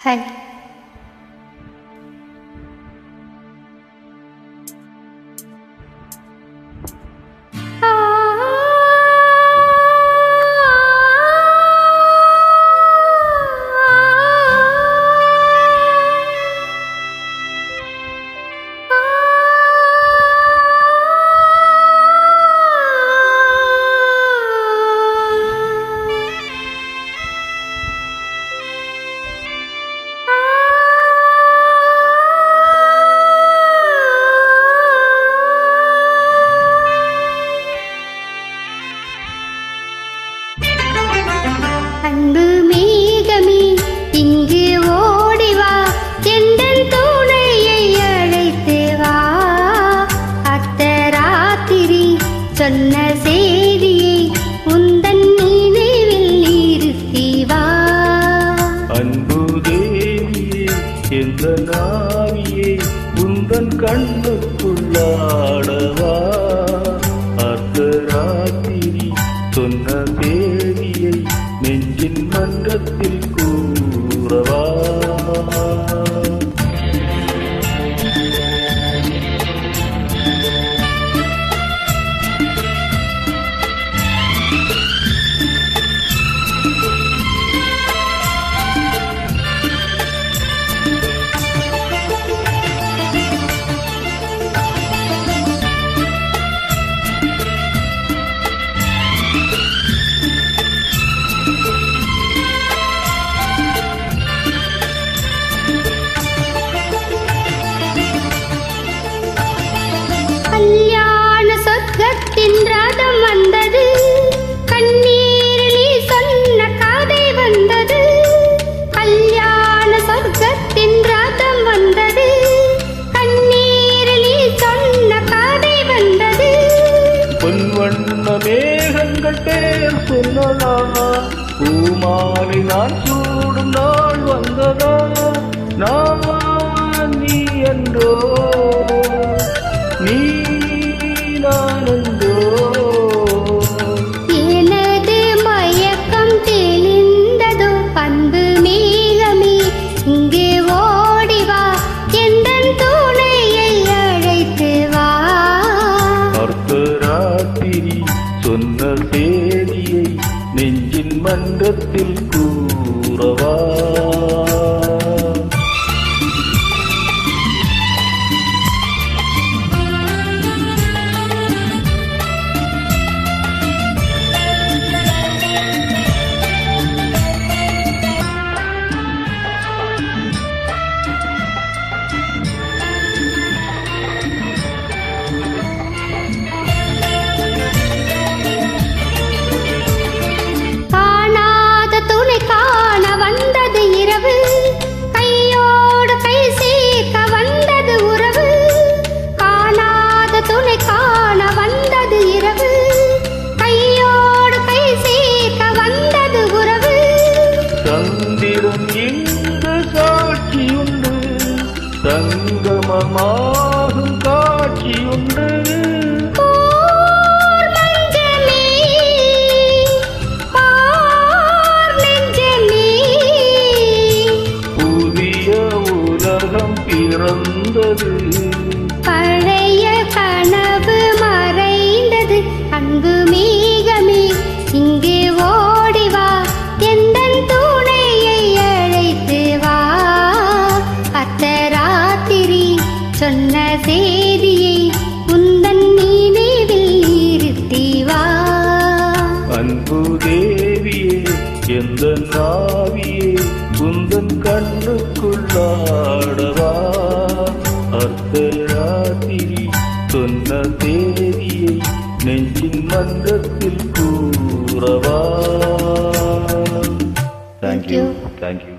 Hi. அன்பு மேகமே இங்கு ஓடிவா, எந்தன் துணையை அழைத்து வா. அர்த்தராத்திரி சொன்ன செய்தியை உந்தன் நினைவில் நிறுத்தி வா. அன்பு தேவியே எந்த நாவியே உந்தன் கண்ணுக்குள்ளாடவா. அர்த்தராத்திரி சொன்ன தேவியை நெஞ்சின் மன்றத்தில் கூறவா. கல்யாண சொர்க்கத்தின் ரதம் வந்தது, கண்ணீரில் சொன்ன கதை வந்தது. கல்யாண சொர்க்கத்தின் ரதம் வந்தது, கண்ணீரில் சொன்ன கதை வந்தது. பொன்வண்ண மேகங்கள் பேர் சொன்னதா, பூமாலை நான் சூடும் நாள் வந்ததா. நான் நீ என்றோ நீ நானந்தோ. எனது மயக்கம் தெளிந்ததோ, அன்பு மேகமே இங்கே ஓடிவா, எந்தன் துணையை அழைத்து வா. அர்த்தராத்திரி சொன்ன செய்தியை நெஞ்சின் மன்றத்தில் கூறவா. சந்திரன் இங்கு சாட்சியுண்டு, சங்கமமாகும் காட்சியுண்டு. புதிய உலகம் பிறந்தது, பழைய கனவு மறைந்தது. அன்பு மேகமே இங்கே ஓடிவா, எந்தன் துணையை அழைத்து வா. அர்த்தராத்திரி சொன்ன செய்தியை உந்தன் நினைவில் நிறுத்தி வா. அன்பு தேவியே எந்த நாவியே உந்தன் கண்ணுக்குள்ளாடவா. அர்த்தராத்திரி சொன்ன தேவியை நெஞ்சின் மன்றத்தில் கூறவா. Thank you. Thank you.